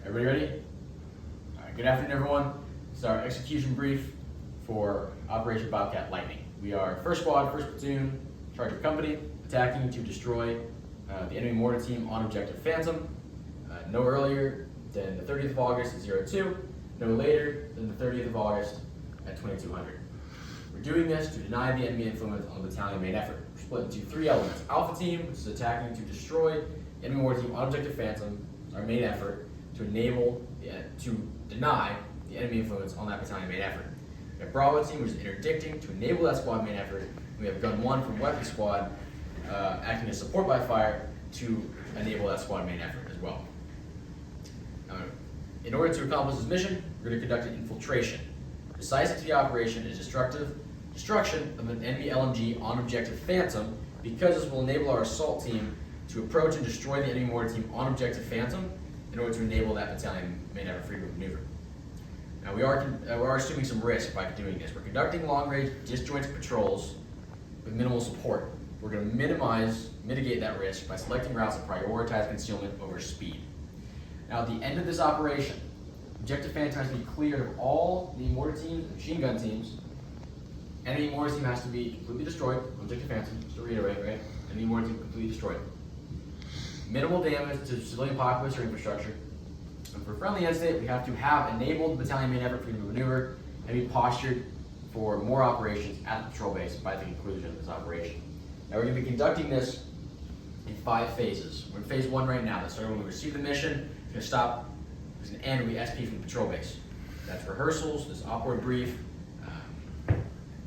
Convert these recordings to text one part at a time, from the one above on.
Everybody ready? All right, good afternoon, everyone. This is our execution brief for Operation Bobcat Lightning. We are first squad, first platoon, charge of company, attacking to destroy the enemy mortar team on objective Phantom. No earlier than the 30th of August at 02, no later than the 30th of August at 2200. We're doing this to deny the enemy influence on the battalion main effort. We're split into three elements. Alpha team, which is attacking to destroy the enemy mortar team on objective Phantom, is our main effort to deny the enemy influence on that battalion main effort. We have Bravo team, which is interdicting to enable that squad main effort. And we have Gun 1 from Weapon Squad, acting as support by fire to enable that squad main effort as well. In order to accomplish this mission, we're going to conduct an infiltration. Decisive to the operation is destruction of an enemy LMG on objective Phantom, because this will enable our assault team to approach and destroy the enemy mortar team on objective Phantom in order to enable that battalion main effort freedom of maneuver. Now we are assuming some risk by doing this. We're conducting long-range disjoint patrols with minimal support. We're going to mitigate that risk by selecting routes that prioritize concealment over speed. Now at the end of this operation, objective Phantom has to be cleared of all the mortar teams and machine gun teams. Enemy mortar team has to be completely destroyed. Objective Phantom, just to reiterate, right? Enemy mortar team completely destroyed. Minimal damage to civilian populace or infrastructure. And for friendly end state, we have to have enabled the battalion main effort freedom of maneuver and be postured for more operations at the patrol base by the conclusion of this operation. Now we're going to be conducting this in 5 phases. We're in phase 1 right now. That started when we receive the mission. It's going to stop. It's going to end when we SP from the patrol base. That's rehearsals, this awkward brief,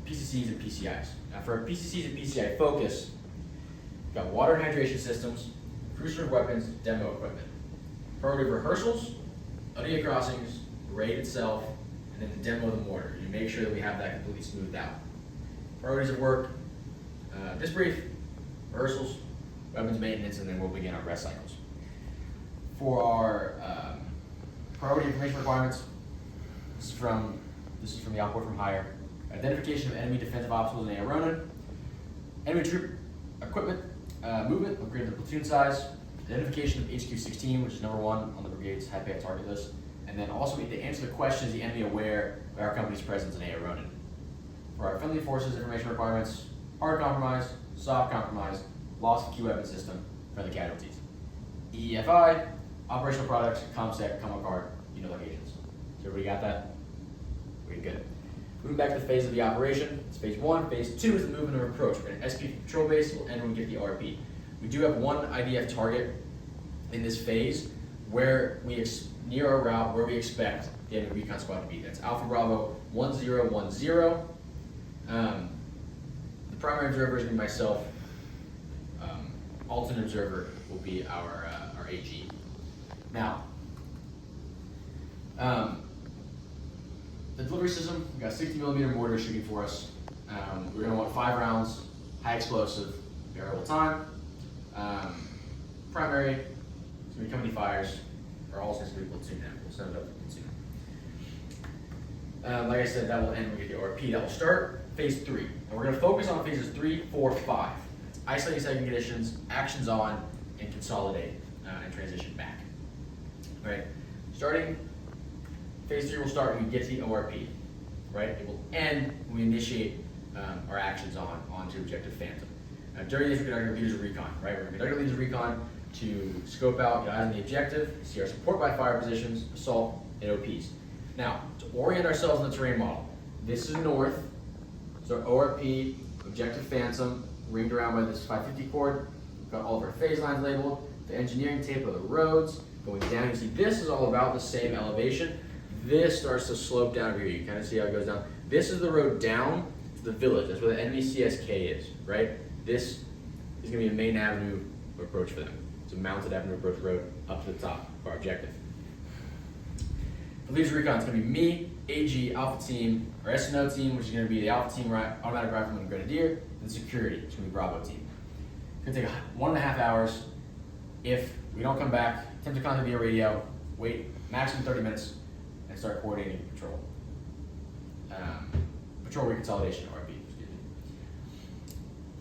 PCCs and PCIs. Now for our PCCs and PCI focus, we've got water and hydration systems, cruiser weapons, demo equipment. Priority of rehearsals, ODA crossings, the raid itself, and then the demo of the mortar. You make sure that we have that completely smoothed out. Priorities of work, this brief, rehearsals, weapons maintenance, and then we'll begin our rest cycles. For our priority information requirements, this is from the output from higher. Identification of enemy defensive obstacles in Ronin. Enemy troop equipment, movement, upgrade the platoon size. Identification of HQ-16, which is number 1 on the brigade's high pay target list. And then also to answer the question, is the enemy aware of our company's presence in Ronin? For our friendly forces information requirements, hard compromise, soft compromise, loss of key weapon system, friendly casualties. EEFI, operational products, ComSec, common card, locations. So everybody got that? Very good. Moving back to the phase of the operation, it's phase 1. Phase 2 is the movement of approach. We're going to SP patrol base, we'll end when we get the RP. We do have one IDF target in this phase where near our route where we expect the enemy recon squad to be. That's Alpha Bravo 1010. The primary observer is going to be myself. Alternate observer will be our AG. Now, the delivery system, we've got 60mm mortar shooting for us. We're going to want 5 rounds, high explosive, variable time. Primary, it's going to be company fires, are also going to be platoon now. We'll set it up for platoon. Like I said, that will end when we get the RP. That will start phase 3. And we're going to focus on phases 3, 4, 5. It's isolating second conditions, actions on, and consolidate, and transition back. All right, starting phase 3 will start when we get to the ORP, right? It will end when we initiate our actions onto objective Phantom. During this, we're conducting leaders of recon, right? We're going to conduct leaders of recon to scope out, get eyes on the objective, see our support by fire positions, assault, and OPs. Now, to orient ourselves in the terrain model, this is north, so ORP, objective Phantom, ringed around by this 550 cord. We've got all of our phase lines labeled, the engineering tape of the roads. Going down, you see this is all about the same elevation. This starts to slope down over here. You kind of see how it goes down. This is the road down to the village. That's where the enemy CSK is, right? This is going to be a main avenue approach for them. It's a mounted avenue approach road up to the top of our objective. For leaders of recon, it's going to be me, AG, Alpha Team, our SNO team, which is going to be the Alpha Team, Automatic Rifleman, and Grenadier, and security, which is going to be Bravo Team. It's going to take 1.5 hours. If we don't come back, attempt to contact via radio, wait maximum 30 minutes, and start coordinating patrol. Patrol reconsolidation, RP.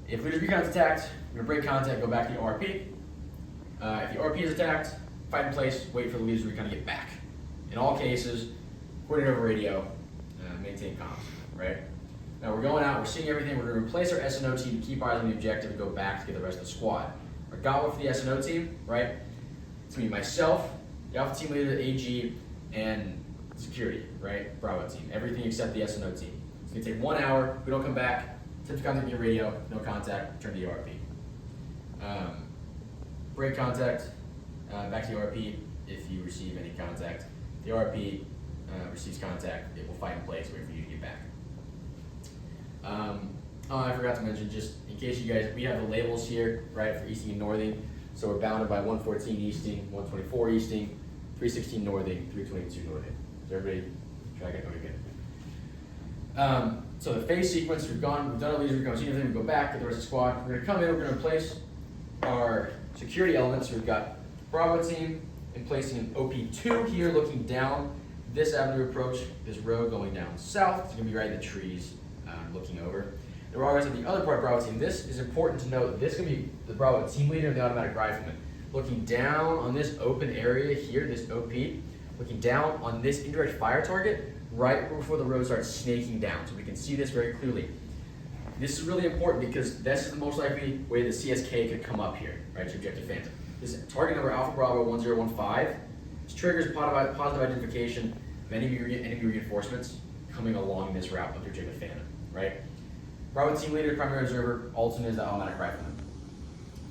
If leaders recon is attacked, we're going to break contact, go back to the RP. If the RP is attacked, fight in place, wait for the leaders to recon to get back. In all cases, coordinate over radio, maintain comms, right? Now we're going out, we're seeing everything, we're gonna replace our SNO team to keep eyes on the objective and go back to get the rest of the squad. Our goblet for the SNO team, right? It's gonna be myself, the Alpha team leader, the AG, and security, right? Bravo team, everything except the SNO team. It's gonna take 1 hour, if we don't come back, attempt to contact your radio, no contact, return to the RP. Break contact, back to the RP if you receive any contact. The RP receives contact, it will fight in place, wait for you to get back. I forgot to mention, just in case you guys, we have the labels here, right, for easting and northing. So we're bounded by 114 easting, 124 easting, 316 northing, 322 northing. Is everybody tracking? Okay, good. So the phase sequence, we've done all these, we've seen everything, we go back, get the rest of the squad. We're gonna come in, we're gonna replace our security elements. We've got Bravo team in placing an OP2 here, looking down this avenue approach, this road going down south. It's gonna be right in the trees, looking over. The Bravo guys on the other part of Bravo team, this is important to note, this is gonna be the Bravo team leader and the automatic rifleman. Looking down on this open area here, this OP, looking down on this indirect fire target, right before the road starts snaking down. So we can see this very clearly. This is really important because this is the most likely way the CSK could come up here, right, to Objective Phantom. This target number Alpha Bravo 1015, this triggers positive identification of enemy reinforcements coming along this route of the Objective Phantom, right? Bravo team leader, primary observer, alternate is the automatic rifleman.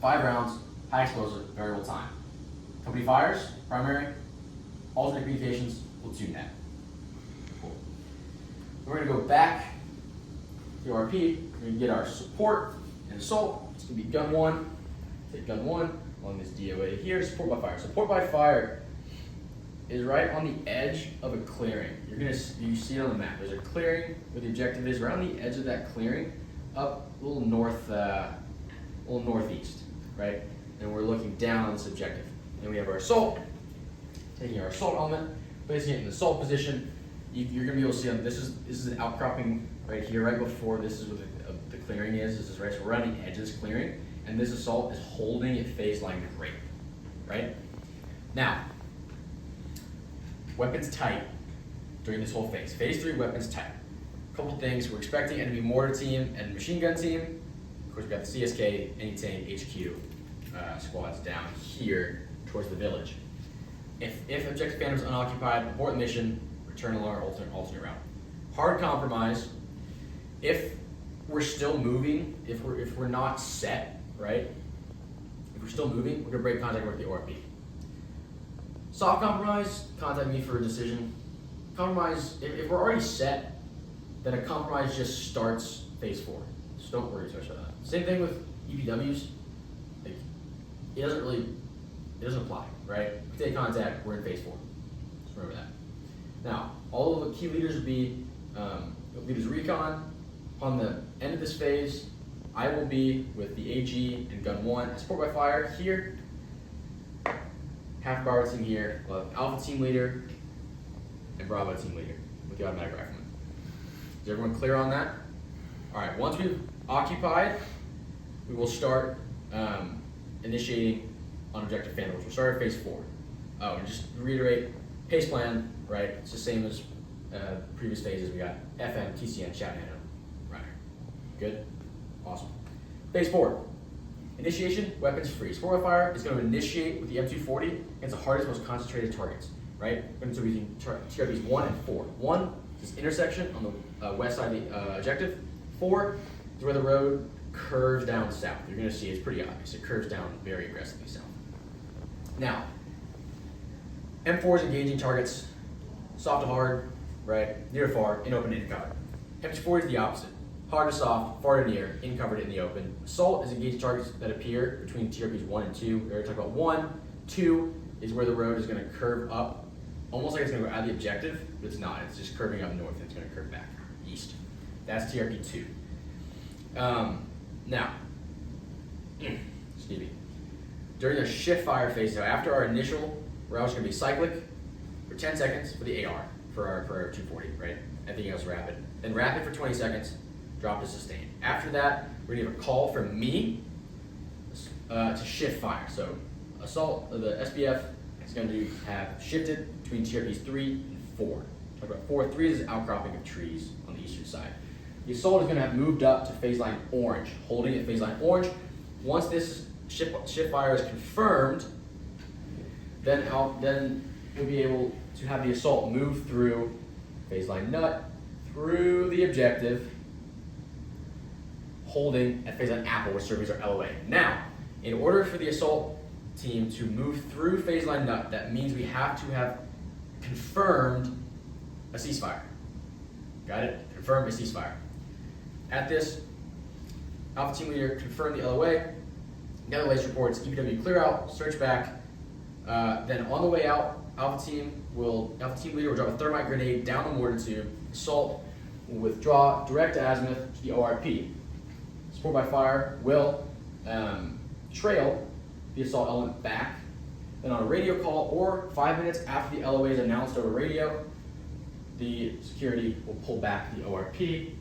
5 rounds, high explosive, variable time. Company fires, primary, alternate communications, platoon net. Cool. We're gonna go back to RP, we're gonna get our support and assault. It's gonna be gun 1, take gun 1 along this DOA here, support by fire. Support by fire is right on the edge of a clearing. You see it on the map. There's a clearing where the objective is, right on the edge of that clearing, up a little northeast, right? And we're looking down on this objective. Then we have our assault, taking our assault element, placing it in the assault position. You're gonna be able to see on this is an outcropping right here, right before this is where the clearing is. This is right, so we're on the edge of this clearing, and this assault is holding it phase line great, right? Now, weapons tight during this whole phase. Phase 3, weapons tight. A couple things, we're expecting enemy mortar team and machine gun team. Of course, we've got the CSK, Anytane, HQ squads down here towards the village. If Objective Phantom is unoccupied, abort the mission, return along our alternate route. Hard compromise, if we're still moving, if we're not set, right? If we're still moving, we're gonna break contact with the ORP. Soft compromise, contact me for a decision. Compromise, if we're already set, then a compromise just starts phase 4. So don't worry too much about that. Same thing with EPWs. Like, it doesn't apply, right? If we take contact, we're in phase 4. Just remember that. Now, all of the key leaders would be leaders recon. Upon the end of this phase, I will be with the AG and gun 1, support by fire here. Half Bravo team here, we'll have Alpha team leader and Bravo team leader with the automatic rifleman. Is everyone clear on that? All right, once we've occupied, we will start initiating on Objective Phantom, which will start at phase 4. Oh, and just to reiterate, pace plan, right? It's the same as previous phases. We got FM, TCN, shout nano, runner. Good? Awesome. Phase 4. Initiation, weapons free. Support by fire is going to initiate with the M240 against the hardest, most concentrated targets, right? We're going to be using TRPs 1 and 4. 1 is this intersection on the west side of the objective. 4 is where the road curves down south. You're going to see it's pretty obvious. It curves down very aggressively south. Now, M4 is engaging targets, soft to hard, right? Near to far, in open, in cover. M240 is the opposite. Hard to soft, far to near, in covered, in the open. Assault is engaging targets that appear between TRPs 1 and 2. We already talked about 1. 2 is where the road is going to curve up, almost like it's going to go out of the objective, but it's not. It's just curving up north, and it's going to curve back east. That's TRP 2. Now, excuse me. During the shift fire phase, so after our initial route is going to be cyclic for 10 seconds for the AR, for our 240, right? Everything else rapid. Then rapid for 20 seconds, drop to sustain. After that, we're going to have a call from me to shift fire. So assault, the SBF It's going to have shifted between TRPs 3 and 4. Talk about 4. 3 is an outcropping of trees on the eastern side. The assault is going to have moved up to phase line orange, holding at phase line orange. Once this shift fire is confirmed, then we'll be able to have the assault move through phase line nut, through the objective, holding at phase line apple, which serves our LOA. Now, in order for the assault team to move through phase line nut, that means we have to have confirmed a ceasefire. Got it? Confirmed a ceasefire. At this, Alpha Team Leader confirmed the LOA. The LOA reports EPW clear out, search back. Then on the way out, Alpha Team Leader will drop a thermite grenade down the mortar tube. Assault will withdraw direct azimuth to the ORP. Support by fire will trail the assault element back. Then on a radio call or 5 minutes after the LOA is announced over radio, the security will pull back the ORP.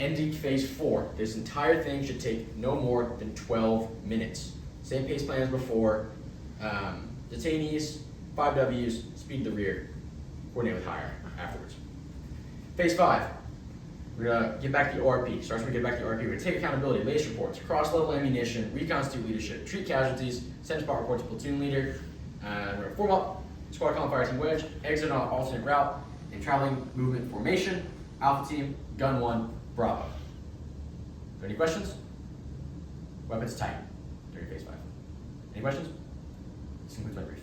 Ending phase 4. This entire thing should take no more than 12 minutes. Same pace plan as before. Detainees, 5 Ws, speed to the rear, coordinate with higher afterwards. Phase 5. We're going to get back to the ORP. Starts when we get back to the ORP. We're going to take accountability, latest reports, cross-level ammunition, reconstitute leadership, treat casualties, send spot report to platoon leader. We're going to form up, squad column fire team wedge, exit on alternate route, and traveling movement formation. Alpha team, gun 1, Bravo. Are there any questions? Weapons tight during phase 5. Any questions? This concludes my brief.